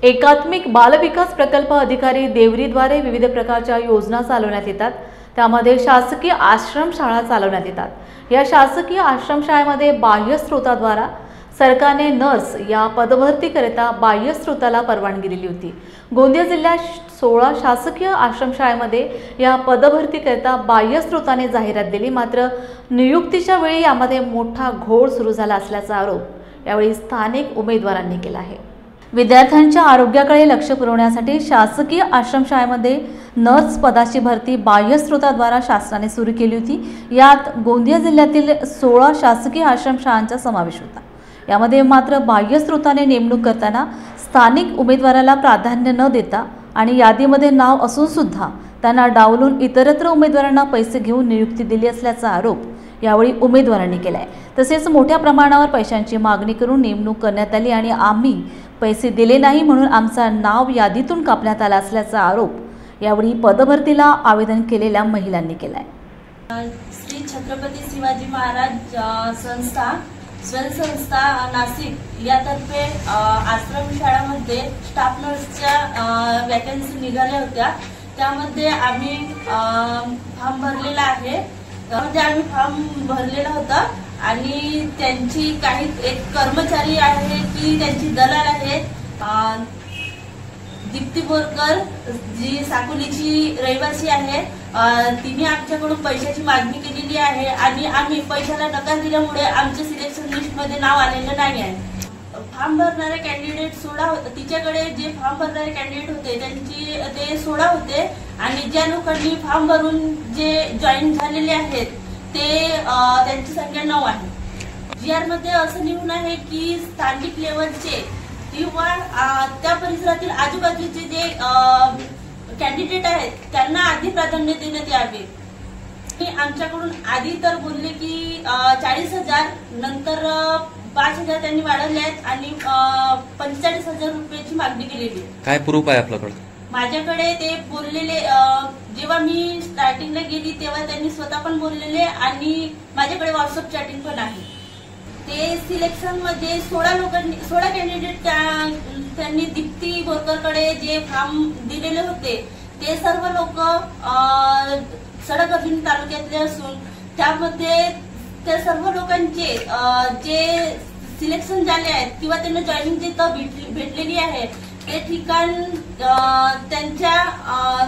एकात्मिक बालविकास प्रकल्प अधिकारी देवरीद्वारे विविध प्रकारच्या योजना चालवण्यात येतात। त्यामध्ये शासकीय आश्रमशाळा चालवण्यात येतात। या शासकीय आश्रमशाळेमध्ये बाह्य स्रोताद्वारा सरकारने नर्स या पदभरतीकरिता बाह्य स्रोताला परवानगी दिली होती। गोंदिया जिल्ह्यात 16 शासकीय आश्रमशाळेमध्ये या पदभरतीकरिता बाह्य स्रोताने जाहिरात दिली, मात्र नियुक्तीच्या वेळी यामध्ये मोठा घोळ सुरू झाला असल्याचा आरोप यावेळी स्थानिक उमेदवारांनी केला आहे। विद्यार्थ्यांच्या आरोग्याकडे लक्ष पुरवण्यासाठी शासकीय आश्रमशाळेमध्ये नर्स पदाची भरती बाह्य स्रोताद्वारा शासनाने सुरू केली होती। यात गोंदिया जिल्ह्यातील 16 शासकीय आश्रमशाळांचा समावेश होता। यामध्ये मात्र बाह्य स्रोताने नेमणूक करताना स्थानिक उमेदवाराला प्राधान्य न देता आणि यादीमध्ये नाव असून सुद्धा त्यांना डावलून इतरत्र उमेदवारांना पैसे घेऊन नियुक्ती दिली असल्याचा आरोप यावेळी उमेदवारांनी केला आहे। तसेच मोठ्या प्रमाणावर पैशांची मागणी करून नेमणूक करण्यात आली आणि आम्ही पैसे दिले नाही म्हणून आमचा नाव यादीतून कापण्यात आला असल्याचा आरोप यावेळी पदभरतीला आवेदन केलेल्या महिलांनी केला आहे। श्री छत्रपती शिवाजी महाराज संस्था स्वयंसंस्था नाशिक यातर्फे आश्रमशाळामध्ये स्टाफ नर्सच्या वॅकन्सी निघाल्या होत्या। त्यामध्ये आम्ही फॉर्म भरलेला आहे। त्यामध्ये आम्ही फॉर्म भरलेला होता आणि त्यांची काही एक कर्मचारी आहे की त्यांची दलाल आहे दीप्ती बोरकर, जी साकोलीची रहिवासी आहे। तिने आमच्याकडून पैशाची मागणी केलेली आहे आणि आम्ही पैशाला नकार दिल्यामुळे आमच्या सिलेक्शन लिस्टमध्ये नाव आलेलं नाही आहे। फॉर्म भरणारे कॅन्डिडेट 16 होते। तिच्याकडे जे फॉर्म भरणारे कॅन्डिडेट होते त्यांची ते 16 होते आणि ज्या लोकांनी फॉर्म भरून जे जॉईन झालेले आहेत ते त्यांची संख्या 9 आहे। GR मध्ये असं लिहून आहे की स्थानिक लेवलचे किंवा त्या परिसरातील आजूबाजूचे जे कॅन्डिडेट आहेत त्यांना आधी प्राधान्य देण्यात यावे। आमच्याकडून आधी तर बोलले की 40,000, नंतर 5,000 त्यांनी वाढवले आहेत आणि 45,000 रुपयाची मागणी केलेली। काय प्रूफ आहे आपल्याकडे? माझ्याकडे ते बोललेले जेव्हा मी स्टार्टिंगला गेली तेव्हा त्यांनी स्वतः पण बोललेले आणि माझ्याकडे व्हॉट्सअप चॅटिंग पण आहे। ते सिलेक्शन मध्ये 16 कॅन्डिडेट त्यांनी दीप्ती बोरकरकडे जे फॉर्म दिलेले होते ते सर्व लोक सडक तालुक्यातले असून त्यामध्ये त्या सर्व लोकांचे जे सिलेक्शन झाले आहेत किंवा त्यांना जॉईनिंग जे भेटलेली आहे ते ठिकाण त्यांच्या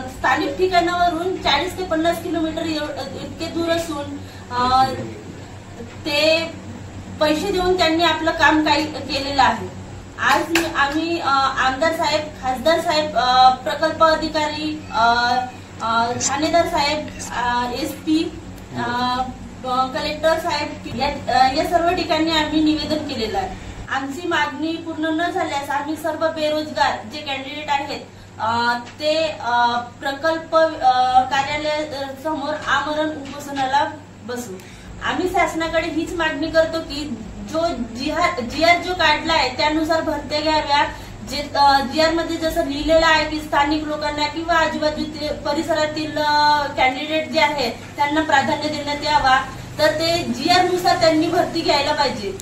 स्थानिक ठिकाणावरून 40 ते 50 किलोमीटर इतके दूर असून ते पैसे देऊन त्यांनी आपलं काम काही केलेलं आहे। आज आम्ही आमदार साहेब, खासदार साहेब, प्रकल्प अधिकारी, ठाणेदार साहेब, SP, कलेक्टर साहेब या सर्व ठिकाणी आम्ही निवेदन केलेलं आहे। आमची मागणी पूर्ण न झाल्यास आम्ही सर्व बेरोजगार जे कॅन्डिडेट आहेत ते प्रकल्प कार्यालय समोर आमरण उपोषणाला बसू। आम्ही शासनाकडे हीच मागणी करतो की जो GR जो काढलाय त्यानुसार भरत्या घ्याव्या। GR मध्ये जसं लिहिलेलं आहे की स्थानिक लोकांना किंवा आजूबाजूच्या परिसरातील कॅन्डिडेट जे आहेत त्यांना प्राधान्य देण्यात यावा, तर ते GR नुसार त्यांनी भरती घ्यायला पाहिजे।